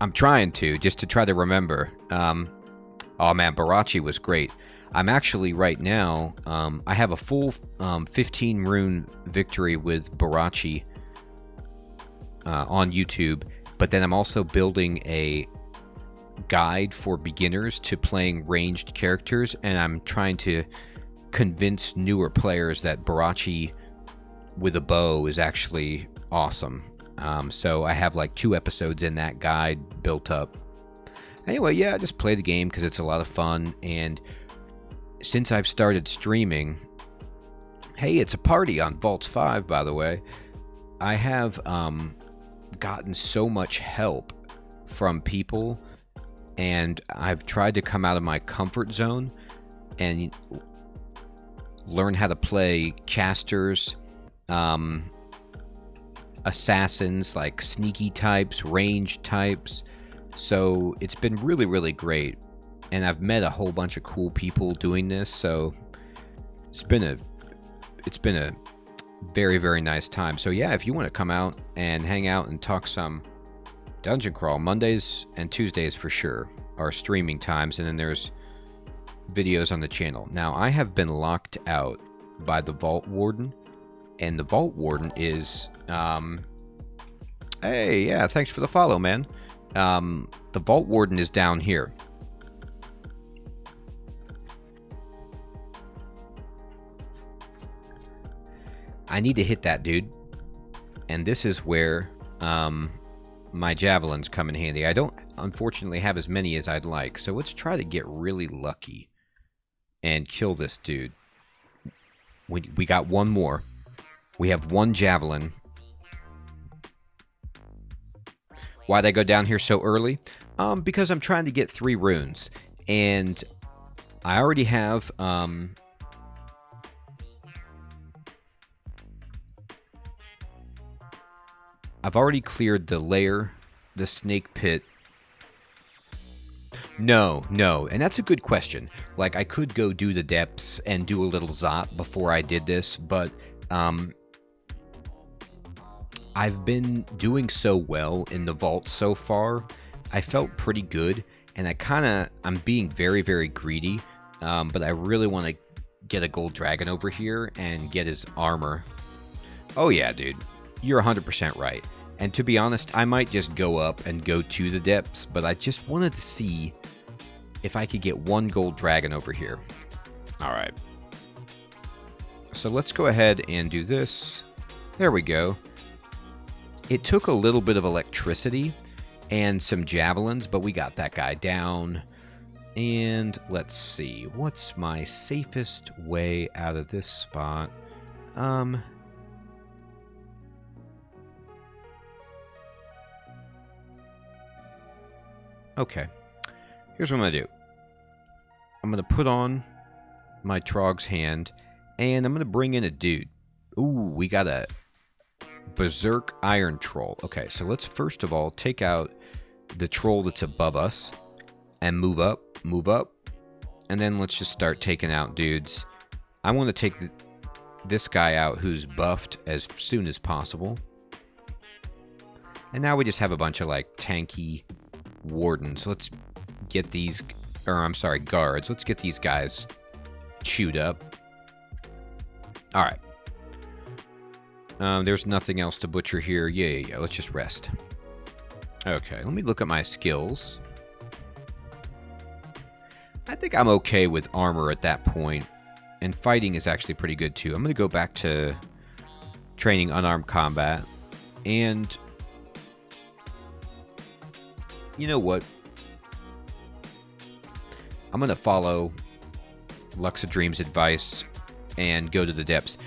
I'm trying to, just to try to remember. Oh man, Barachi was great. I'm actually right now, I have a full 15 rune victory with Barachi on YouTube, but then I'm also building a guide for beginners to playing ranged characters, and I'm trying to convince newer players that Barachi with a bow is actually awesome. So I have like 2 episodes in that guide built up. Anyway, yeah, I just play the game because it's a lot of fun, and since I've started streaming, hey, it's a party on Vaults 5, by the way. I have gotten so much help from people, and I've tried to come out of my comfort zone and learn how to play casters, assassins, like sneaky types, ranged types. So it's been really, really great. And I've met a whole bunch of cool people doing this, so it's been a very, very nice time. So yeah, if you want to come out and hang out and talk some Dungeon Crawl, Mondays and Tuesdays for sure are streaming times, and then there's videos on the channel. Now, I have been locked out by the Vault Warden, and the Vault Warden is, hey, yeah, thanks for the follow, man. The Vault Warden is down here. I need to hit that dude, and this is where my javelins come in handy. I don't, unfortunately, have as many as I'd like, so let's try to get really lucky and kill this dude. We got one more. We have 1 javelin. Why'd I go down here so early? Because I'm trying to get 3 runes, and I already have I've already cleared the lair, the snake pit. No, and that's a good question. Like, I could go do the depths and do a little zot before I did this, but I've been doing so well in the vault so far. I felt pretty good, and I'm being very, very greedy, but I really want to get a gold dragon over here and get his armor. Oh yeah, dude. You're 100% right. And to be honest, I might just go up and go to the depths, but I just wanted to see if I could get 1 gold dragon over here. Alright. So let's go ahead and do this. There we go. It took a little bit of electricity and some javelins, but we got that guy down. And let's see, what's my safest way out of this spot? Okay, here's what I'm going to do. I'm going to put on my Trog's hand, and I'm going to bring in a dude. Ooh, we got a Berserk Iron Troll. Okay, so let's first of all take out the troll that's above us, and move up, and then let's just start taking out dudes. I want to take this guy out who's buffed as soon as possible. And now we just have a bunch of, like, tanky wardens. Let's get these, or I'm sorry, guards. Let's get these guys chewed up. Alright. There's nothing else to butcher here. Yeah. Let's just rest. Okay, let me look at my skills. I think I'm okay with armor at that point. And fighting is actually pretty good too. I'm going to go back to training unarmed combat. And you know what? I'm going to follow Luxadream's advice and go to the depths.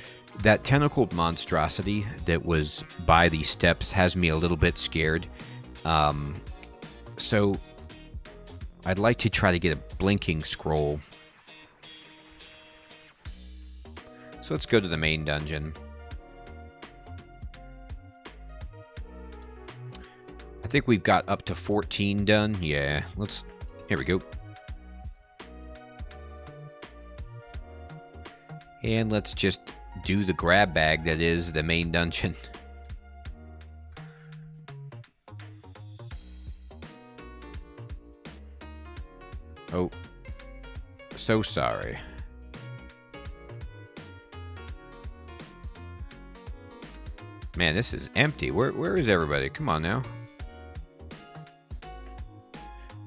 That tentacled monstrosity that was by these steps has me a little bit scared. So I'd like to try to get a blinking scroll. So let's go to the main dungeon. I think we've got up to 14 done. Yeah, here we go. And let's just do the grab bag that is the main dungeon. Oh, so sorry. Man, this is empty. Where is everybody? Come on now.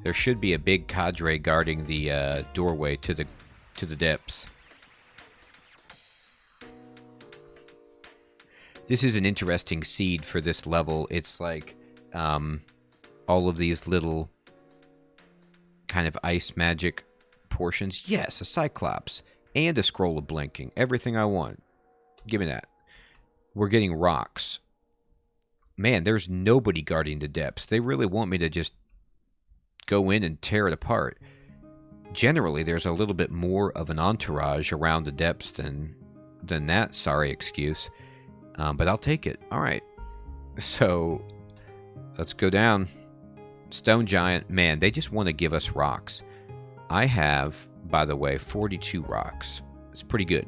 There should be a big cadre guarding the doorway to the depths. This is an interesting seed for this level. It's like all of these little kind of ice magic portions. Yes, a Cyclops and a scroll of blinking. Everything I want. Give me that. We're getting rocks. Man, there's nobody guarding the depths. They really want me to just go in and tear it apart. Generally, there's a little bit more of an entourage around the depths than that. Sorry, excuse. But I'll take it. All right. So, let's go down. Stone Giant. Man, they just want to give us rocks. I have, by the way, 42 rocks. It's pretty good.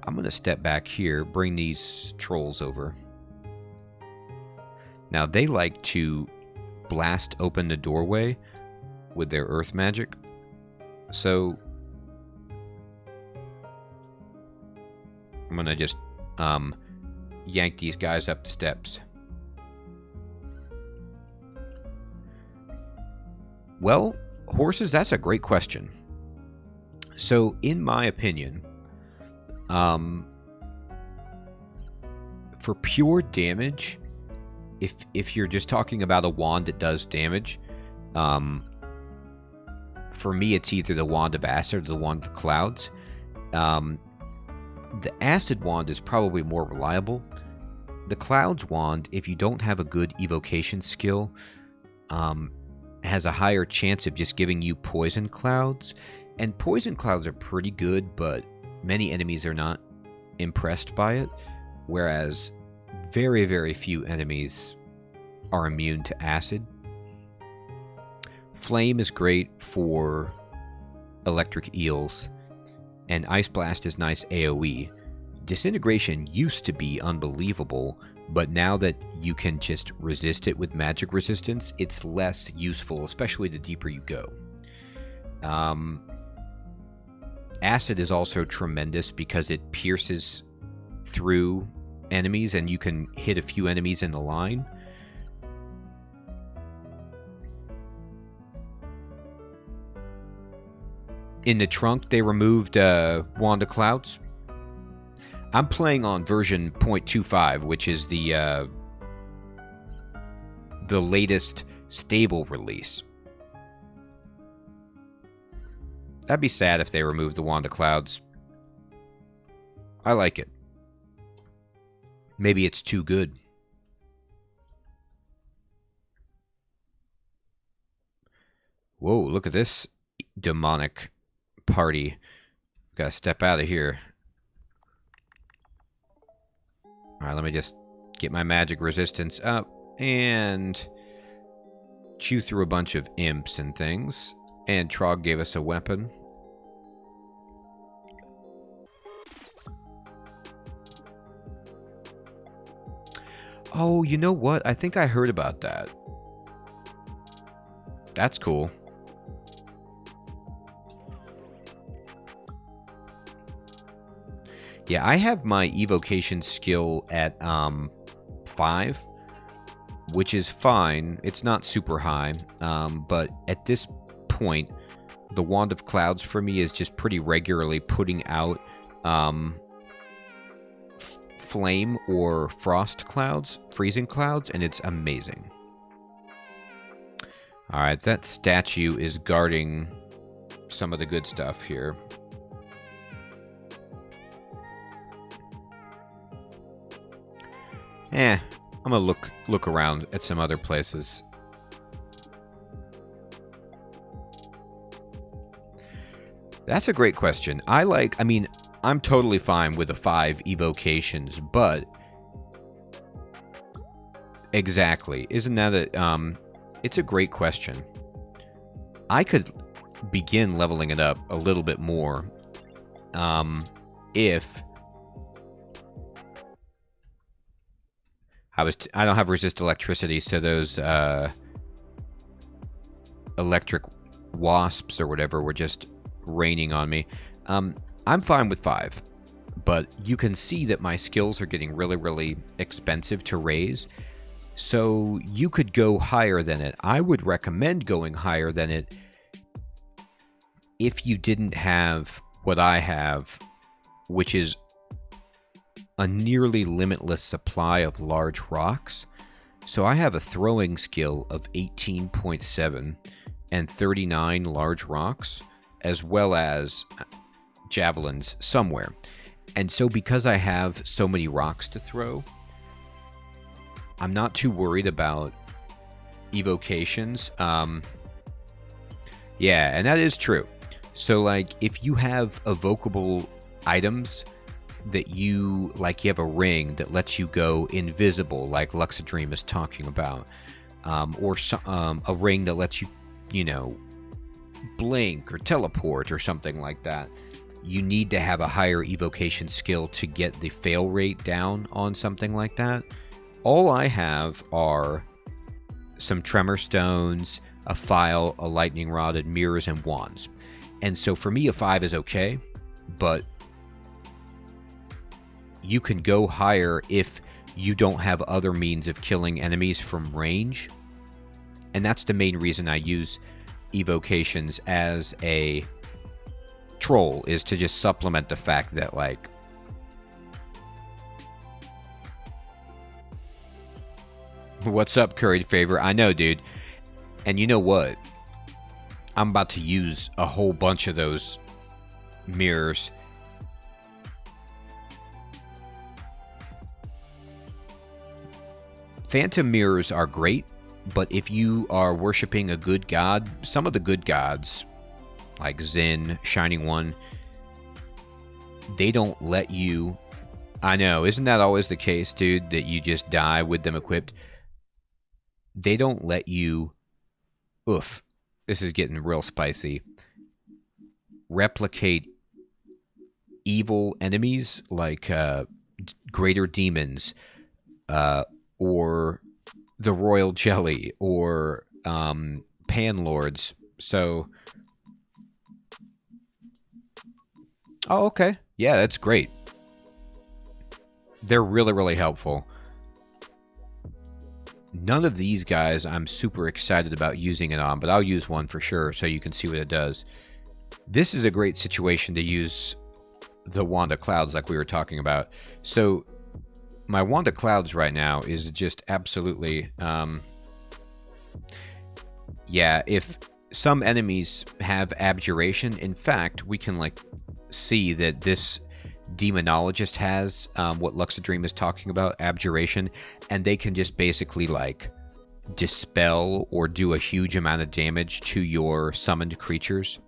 I'm going to step back here, bring these trolls over. Now, they like to blast open the doorway with their earth magic. So, I'm going to just yank these guys up the steps. Well, horses, that's a great question. So, in my opinion, for pure damage, if you're just talking about a wand that does damage, for me it's either the Wand of Acid or the Wand of Clouds. The Acid Wand is probably more reliable. The Clouds Wand, if you don't have a good evocation skill, has a higher chance of just giving you poison clouds. And poison clouds are pretty good, but many enemies are not impressed by it, whereas very, very few enemies are immune to acid. Flame is great for electric eels, and Ice Blast is nice AoE. Disintegration used to be unbelievable, but now that you can just resist it with magic resistance, it's less useful, especially the deeper you go. Acid is also tremendous because it pierces through enemies and you can hit a few enemies in the line. In the trunk, they removed Wand of Clouds. I'm playing on version 0.25, which is the latest stable release. That'd be sad if they removed the Wand of Clouds. I like it. Maybe it's too good. Whoa, look at this demonic party. Gotta step out of here. Alright, let me just get my magic resistance up and chew through a bunch of imps and things. And Trog gave us a weapon. Oh, you know what? I think I heard about that. That's cool. Yeah, I have my evocation skill at 5, which is fine. It's not super high, but at this point, the Wand of Clouds for me is just pretty regularly putting out flame or frost clouds, freezing clouds, and it's amazing. Alright, that statue is guarding some of the good stuff here. I'm gonna look around at some other places. That's a great question. I mean, I'm totally fine with the 5 evocations, but exactly. Isn't that it's a great question. I could begin leveling it up a little bit more if I don't have resist electricity, so those electric wasps or whatever were just raining on me. I'm fine with 5, but you can see that my skills are getting really, really expensive to raise. So you could go higher than it. I would recommend going higher than it if you didn't have what I have, which is a nearly limitless supply of large rocks. So I have a throwing skill of 18.7 and 39 large rocks, as well as javelins somewhere. And so because I have so many rocks to throw, I'm not too worried about evocations. Yeah, and that is true. So like if you have evocable items that you have a ring that lets you go invisible, like Luxadream is talking about, or a ring that lets you, blink or teleport or something like that, you need to have a higher evocation skill to get the fail rate down on something like that. All I have are some tremor stones, a file, a lightning rod, and mirrors and wands. And so for me, a 5 is okay, but you can go higher if you don't have other means of killing enemies from range. And that's the main reason I use evocations as a troll, is to just supplement the fact that, like, what's up, Curried Favor? I know, dude. And you know what? I'm about to use a whole bunch of those mirrors. Phantom mirrors are great, but if you are worshipping a good god, some of the good gods, like Zin, Shining One, they don't let you... I know, isn't that always the case, dude, that you just die with them equipped? They don't let you... Oof. This is getting real spicy. Replicate evil enemies like greater demons, or the royal jelly, or panlords. So, oh, okay, yeah, that's great. They're really, really helpful. None of these guys I'm super excited about using it on, but I'll use one for sure so you can see what it does. This is a great situation to use the Wand of Clouds like we were talking about. So my Wand of Clouds right now is just absolutely... yeah, if some enemies have abjuration, in fact, we can see that this demonologist has what Luxadream is talking about, abjuration, and they can just basically dispel or do a huge amount of damage to your summoned creatures.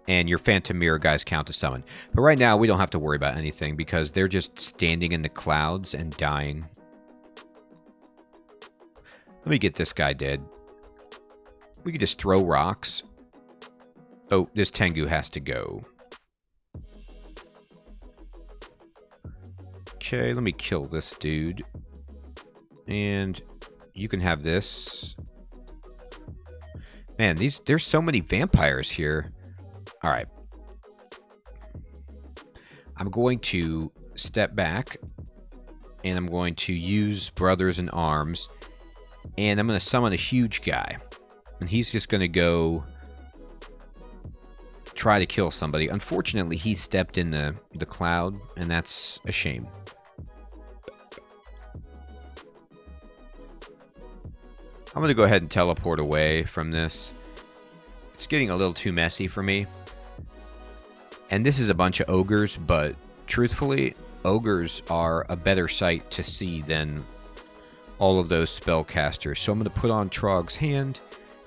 And your Phantom Mirror guys count as summon. But right now we don't have to worry about anything because they're just standing in the clouds and dying. Let me get this guy dead. We could just throw rocks. Oh, this Tengu has to go. Okay, let me kill this dude. And you can have this. Man, there's so many vampires here. Alright. I'm going to step back. And I'm going to use Brothers in Arms. And I'm going to summon a huge guy. And he's just going to go try to kill somebody. Unfortunately, he stepped in the cloud. And that's a shame. I'm going to go ahead and teleport away from this. It's getting a little too messy for me. And this is a bunch of ogres, but truthfully, ogres are a better sight to see than all of those spellcasters. So I'm going to put on Trog's hand,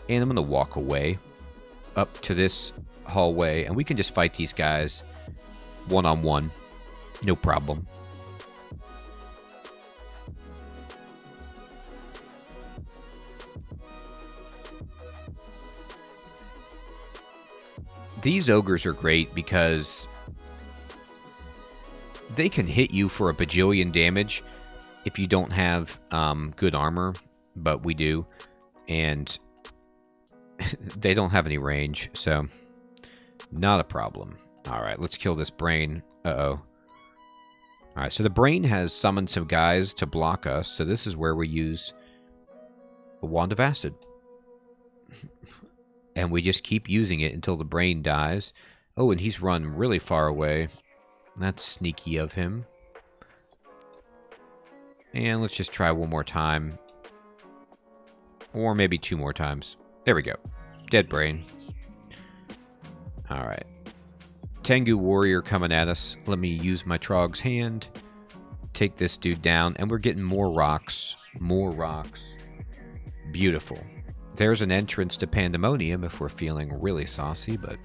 and I'm going to walk away up to this hallway, and we can just fight these guys one-on-one. No problem. These ogres are great because they can hit you for a bajillion damage if you don't have good armor, but we do. And they don't have any range, so not a problem. Alright, let's kill this brain. Uh-oh. Alright, so the brain has summoned some guys to block us, so this is where we use the Wand of Acid. And we just keep using it until the brain dies. Oh, and he's run really far away. That's sneaky of him. And let's just try one more time. Or maybe 2 more times. There we go. Dead brain. Alright. Tengu warrior coming at us. Let me use my Trog's hand. Take this dude down. And we're getting more rocks. More rocks. Beautiful. There's an entrance to Pandemonium if we're feeling really saucy, but...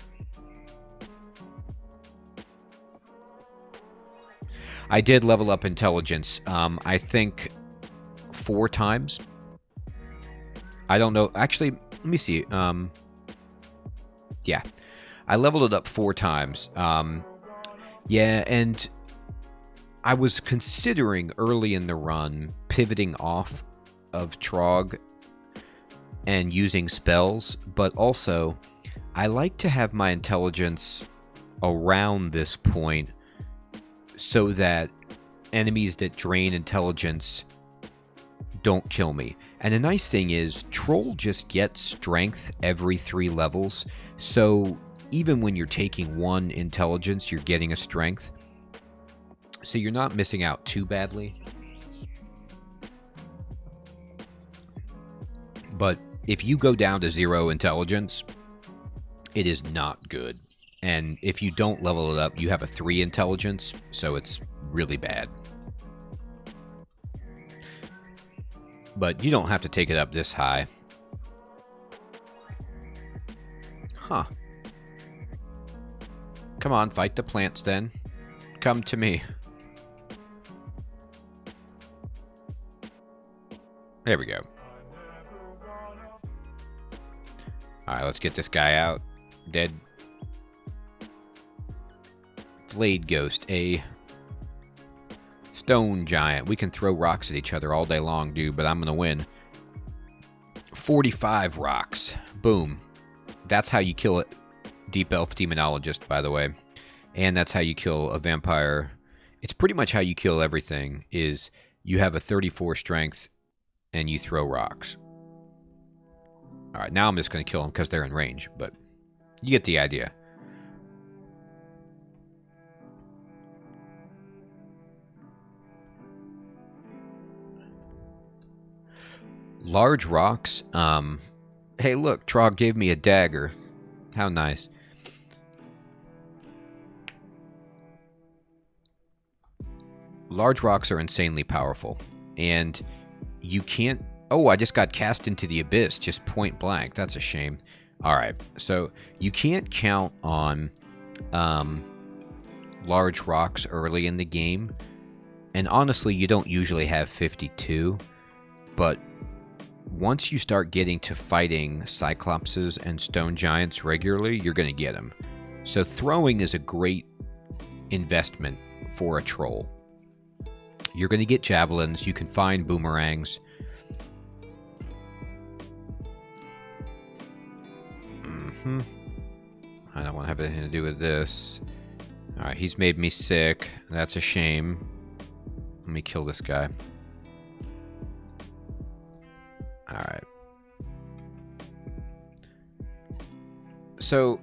I did level up intelligence, I think 4 times. I don't know. Actually, let me see. Yeah. I leveled it up 4 times. Yeah, and I was considering early in the run pivoting off of Trog and using spells, but also I like to have my intelligence around this point so that enemies that drain intelligence don't kill me. And the nice thing is, Troll just gets strength every 3 levels, so even when you're taking 1 intelligence, you're getting a strength. So you're not missing out too badly. But if you go down to 0 intelligence, it is not good. And if you don't level it up, you have a 3 intelligence, so it's really bad. But you don't have to take it up this high. Huh. Come on, fight the plants then. Come to me. There we go. Alright, let's get this guy out. Dead. Flayed Ghost, a stone giant. We can throw rocks at each other all day long, dude, but I'm gonna win. 45 rocks. Boom. That's how you kill it. Deep Elf Demonologist, by the way. And that's how you kill a vampire. It's pretty much how you kill everything, is you have a 34 strength and you throw rocks. Alright, now I'm just gonna kill them because they're in range, but you get the idea. Large rocks. Hey, look, Trog gave me a dagger. How nice. Large rocks are insanely powerful. And you can't... Oh, I just got cast into the abyss, just point blank. That's a shame. Alright, so you can't count on large rocks early in the game. And honestly, you don't usually have 52. But once you start getting to fighting Cyclopses and Stone Giants regularly, you're going to get them. So throwing is a great investment for a troll. You're going to get javelins. You can find boomerangs. I don't want to have anything to do with this. Alright, he's made me sick. That's a shame. Let me kill this guy. Alright. So,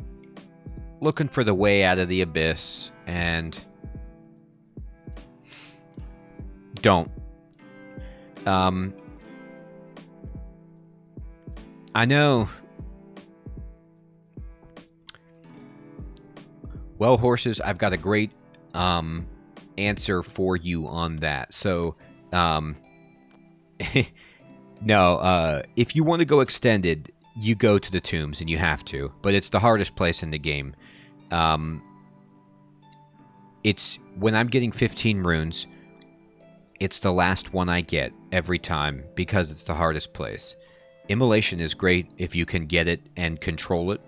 looking for the way out of the abyss, and... don't. I know. Well, horses, I've got a great answer for you on that. So, no, if you want to go extended, you go to the tombs, and you have to. But it's the hardest place in the game. It's when I'm getting 15 runes, it's the last one I get every time because it's the hardest place. Immolation is great if you can get it and control it.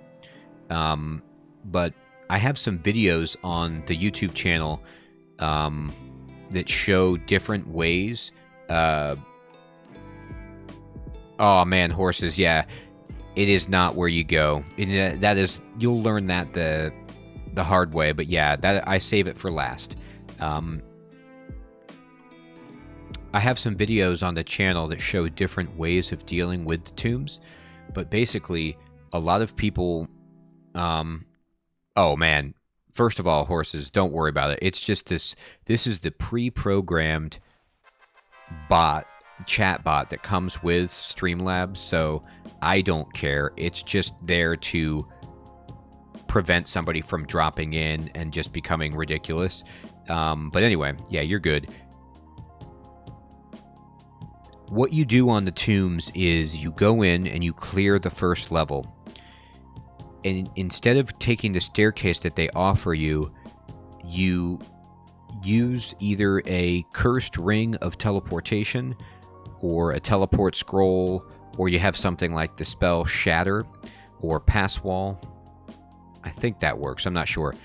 But I have some videos on the YouTube channel that show different ways. Oh man, horses, yeah. It is not where you go. That is, you'll learn that the hard way. But yeah, that I save it for last. I have some videos on the channel that show different ways of dealing with the tombs, but basically, a lot of people. Oh man! First of all, horses, don't worry about it. It's just this. This is the pre-programmed chat bot that comes with Streamlabs, so I don't care. It's just there to prevent somebody from dropping in and just becoming ridiculous. But anyway, yeah, you're good. What you do on the tombs is you go in and you clear the first level. And instead of taking the staircase that they offer you, you use either a cursed ring of teleportation or a teleport scroll, or you have something like the spell Shatter or Pass Wall. I think that works. I'm not sure.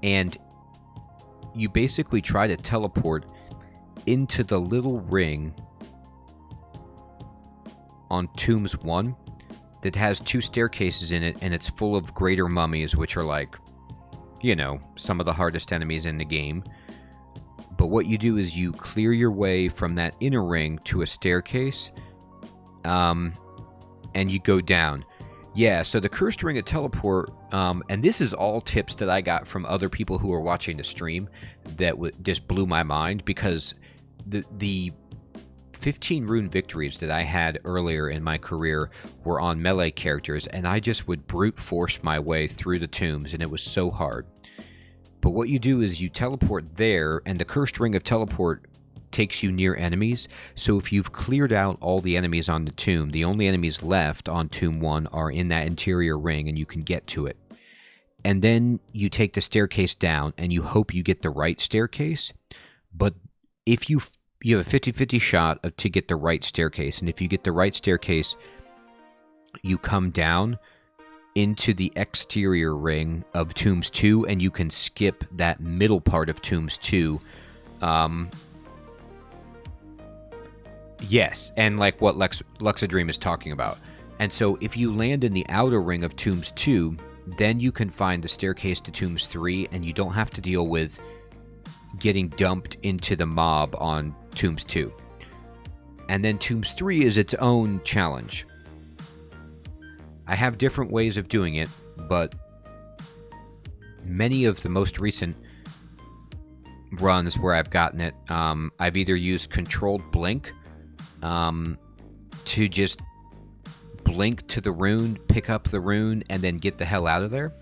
And you basically try to teleport into the little ring on Tombs 1 that has 2 staircases in it, and it's full of greater mummies, which are like, you know, some of the hardest enemies in the game. But what you do is you clear your way from that inner ring to a staircase, and you go down. Yeah, so the cursed ring of teleport, and this is all tips that I got from other people who were watching the stream that just blew my mind, because the 15 rune victories that I had earlier in my career were on melee characters, and I just would brute force my way through the tombs, and it was so hard. But what you do is you teleport there, and the cursed ring of teleport takes you near enemies. So if you've cleared out all the enemies on the tomb, the only enemies left on Tomb 1 are in that interior ring, and you can get to it. And then you take the staircase down, and you hope you get the right staircase. But if you have a 50-50 shot to get the right staircase, and if you get the right staircase, you come down into the exterior ring of Tombs 2, and you can skip that middle part of Tombs 2. Yes, and like what Luxadream is talking about. And so if you land in the outer ring of Tombs 2, then you can find the staircase to Tombs 3, and you don't have to deal with getting dumped into the mob on Tombs 2. And then Tombs 3 is its own challenge. I have different ways of doing it, but many of the most recent runs where I've gotten it, I've either used controlled blink to just blink to the rune, pick up the rune, and then get the hell out of there.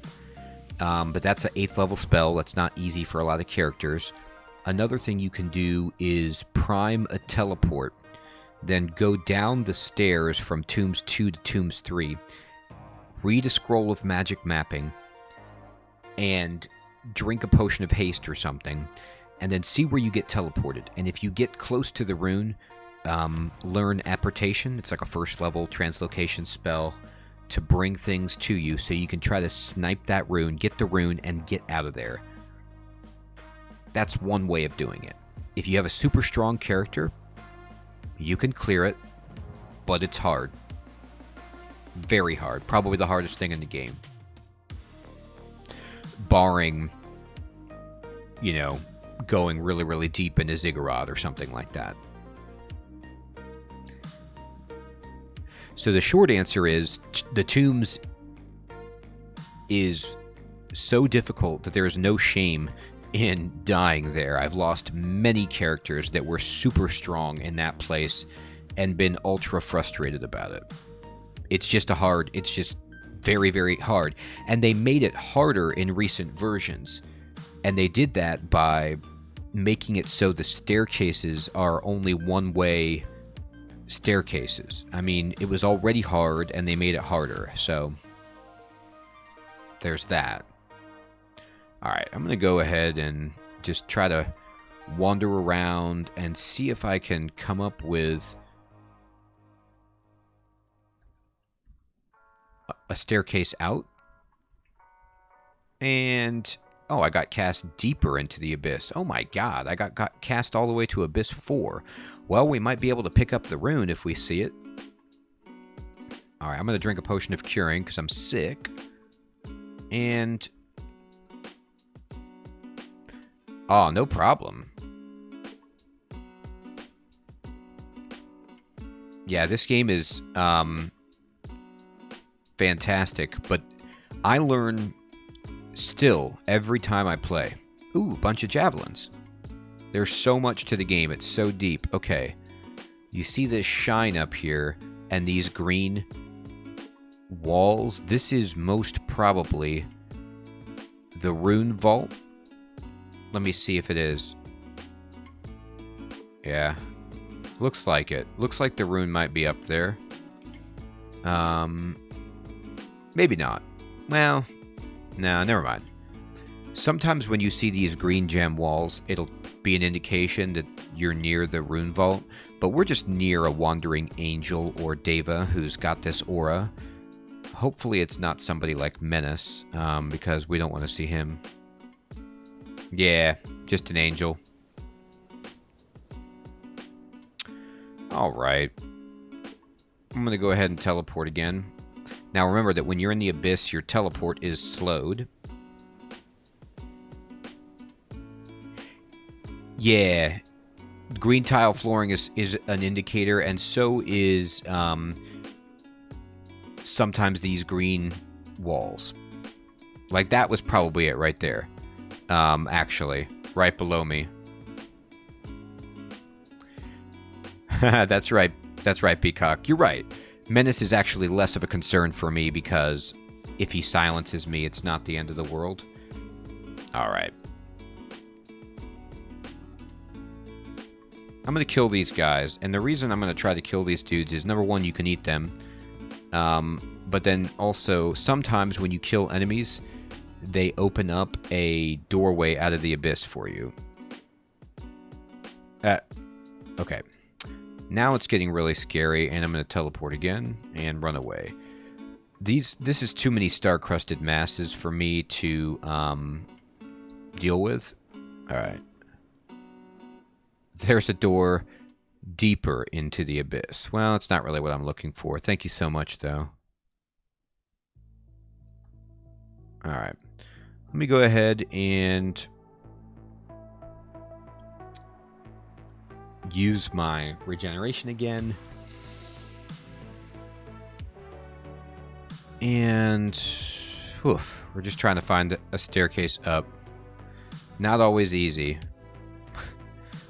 But that's an 8th level spell. That's not easy for a lot of characters. Another thing you can do is prime a teleport, then go down the stairs from Tombs 2 to Tombs 3, read a scroll of magic mapping, and drink a potion of haste or something, and then see where you get teleported. And if you get close to the rune, learn apportation. It's like a 1st level translocation spell to bring things to you, so you can try to snipe that rune, get the rune, and get out of there. That's one way of doing it. If you have a super strong character, you can clear it, but it's hard. Very hard. Probably the hardest thing in the game. Barring, you know, going really, really deep into Ziggurat or something like that. So the short answer is, the tombs is so difficult that there is no shame in dying there. I've lost many characters that were super strong in that place and been ultra frustrated about it. It's just very, very hard. And they made it harder in recent versions. And they did that by making it so the staircases are only one-way staircases. I mean, it was already hard, and they made it harder. So there's that. Alright, I'm going to go ahead and just try to wander around and see if I can come up with a staircase out. And, oh, I got cast deeper into the abyss. Oh my god, I got cast all the way to Abyss 4. Well, we might be able to pick up the rune if we see it. Alright, I'm going to drink a potion of curing because I'm sick. And... oh, no problem. Yeah, this game is fantastic, but I learn still every time I play. Ooh, a bunch of javelins. There's so much to the game. It's so deep. Okay. You see this shine up here and these green walls? This is most probably the rune vault. Let me see if it is. Yeah. Looks like it. Looks like the rune might be up there. Maybe not. Well, no, never mind. Sometimes when you see these green gem walls, it'll be an indication that you're near the rune vault, but we're just near a wandering angel or deva who's got this aura. Hopefully it's not somebody like Menace, because we don't want to see him. Yeah, just an angel. Alright. I'm going to go ahead and teleport again. Now remember that when you're in the abyss, your teleport is slowed. Yeah. Green tile flooring is an indicator, and so is sometimes these green walls. Like, that was probably it right there. Actually, right below me. That's right. That's right, Peacock. You're right. Menace is actually less of a concern for me because if he silences me, it's not the end of the world. Alright. I'm going to kill these guys, and the reason I'm going to try to kill these dudes is, number one, you can eat them. But then also, sometimes when you kill enemies, they open up a doorway out of the abyss for you. Okay. Now it's getting really scary, and I'm going to teleport again and run away. This is too many star-crusted masses for me to deal with. Alright. There's a door deeper into the abyss. Well, it's not really what I'm looking for. Thank you so much, though. Alright. Let me go ahead and use my regeneration again. And oof, we're just trying to find a staircase up. Not always easy.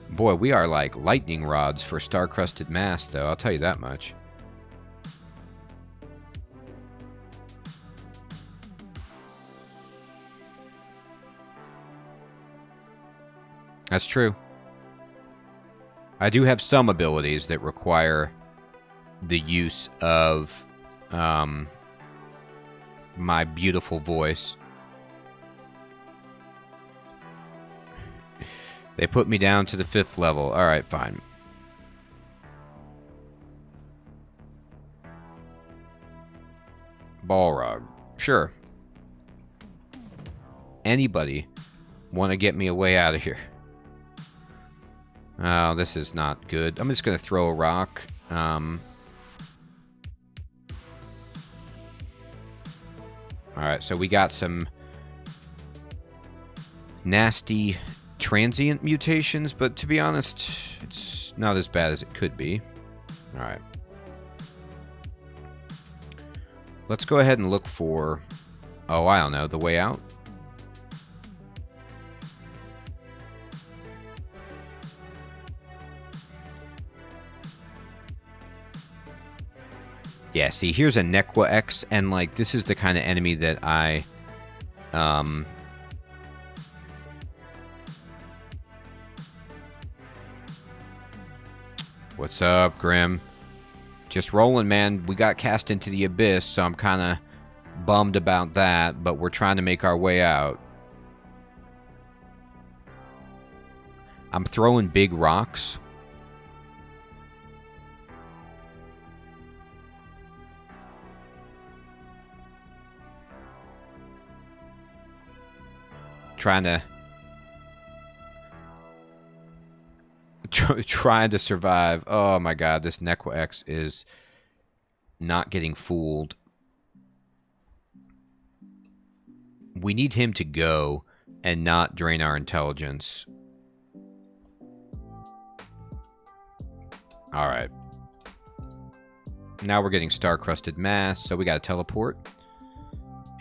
Boy, we are like lightning rods for star-crusted mass, though. I'll tell you that much. That's true. I do have some abilities that require the use of my beautiful voice. They put me down to the 5th level. Alright, fine. Balrog. Sure. Anybody want to get me a way out of here? Oh, this is not good. I'm just going to throw a rock. Alright, so we got some nasty transient mutations, but to be honest, it's not as bad as it could be. Alright. Let's go ahead and look for, oh, I don't know, the way out. Yeah, see, here's a Nequa X, and, like, this is the kind of enemy that I, What's up, Grim? Just rolling, man. We got cast into the abyss, so I'm kind of bummed about that, but we're trying to make our way out. I'm throwing big rocks. Trying to survive. Oh my god, this Nequa X is not getting fooled. We need him to go and not drain our intelligence. Alright. Now we're getting star-crusted mass, so we gotta teleport.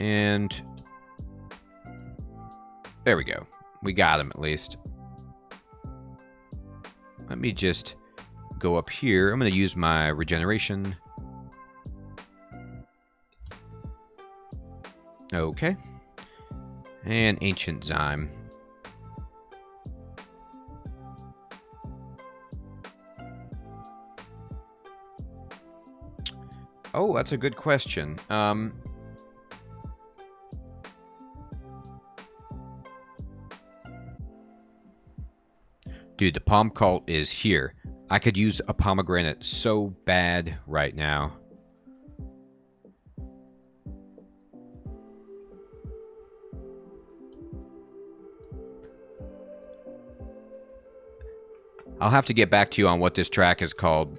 And there we go. We got him at least. Let me just go up here. I'm gonna use my regeneration. Okay. And Ancient Zyme. Oh, that's a good question. Dude, the Palm Cult is here. I could use a pomegranate so bad right now. I'll have to get back to you on what this track is called.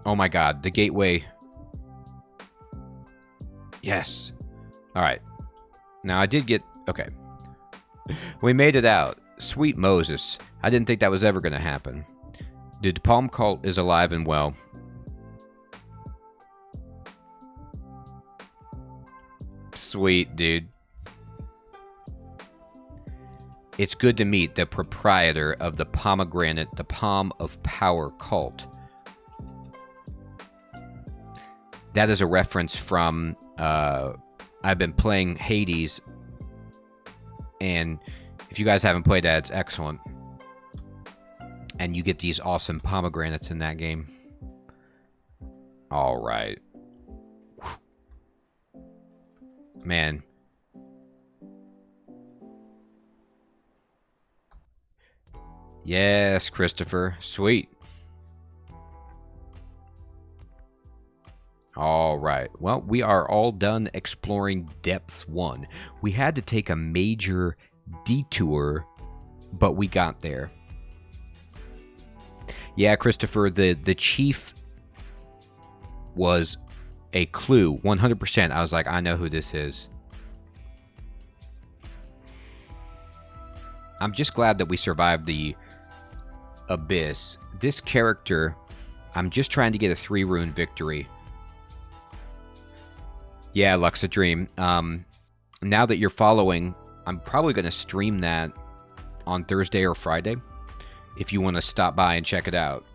Oh my god, the gateway. Yes. Alright. Now I did get... Okay. We made it out. Sweet Moses. I didn't think that was ever going to happen. Dude, the Palm Cult is alive and well. Sweet, dude. It's good to meet the proprietor of the pomegranate, the Palm of Power cult. That is a reference from, I've been playing Hades, and if you guys haven't played that, it's excellent. And you get these awesome pomegranates in that game. Alright. Man. Yes, Christopher. Sweet. Alright. Well, we are all done exploring Depths 1. We had to take a major detour, but we got there. Yeah, Christopher, the chief was a clue. 100%. I was like, I know who this is. I'm just glad that we survived the Abyss. This character, I'm just trying to get a 3 rune victory. Yeah, Luxadream. Now that you're following, I'm probably going to stream that on Thursday or Friday. If you want to stop by and check it out.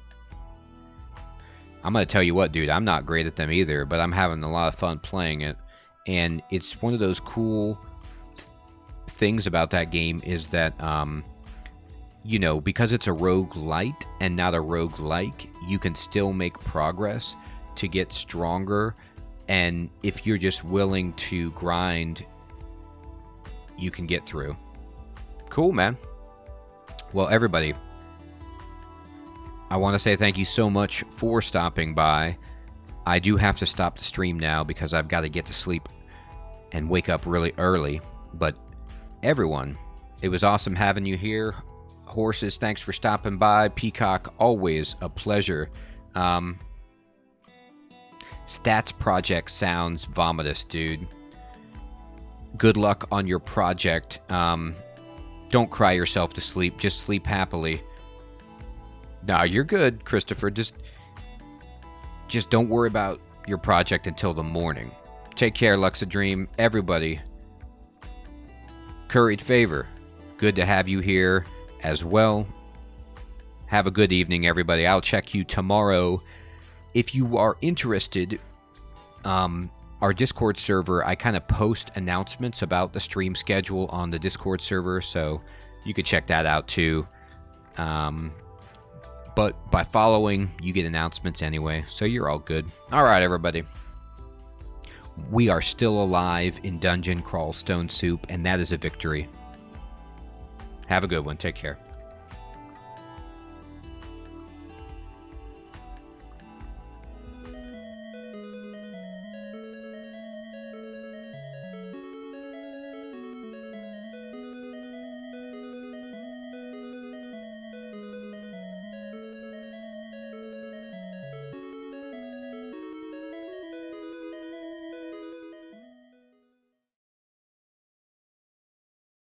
I'm going to tell you what, dude, I'm not great at them either, but I'm having a lot of fun playing it. And it's one of those cool things about that game is that, you know, because it's a roguelite and not a roguelike, you can still make progress to get stronger. And if you're just willing to grind, you can get through. Cool, man. Well, everybody, I want to say thank you so much for stopping by. I do have to stop the stream now because I've got to get to sleep and wake up really early. But everyone, it was awesome having you here. Horses, thanks for stopping by. Peacock, always a pleasure. Stats project sounds vomitous, dude. Good luck on your project. Don't cry yourself to sleep. Just sleep happily. Nah, you're good, Christopher. Just don't worry about your project until the morning. Take care, Luxadream. Everybody. Curried favor. Good to have you here as well. Have a good evening, everybody. I'll check you tomorrow. If you are interested, our Discord server, I kind of post announcements about the stream schedule on the Discord server, so you could check that out too. But by following, you get announcements anyway, so you're all good. All right, everybody. We are still alive in Dungeon Crawl Stone Soup, and that is a victory. Have a good one. Take care.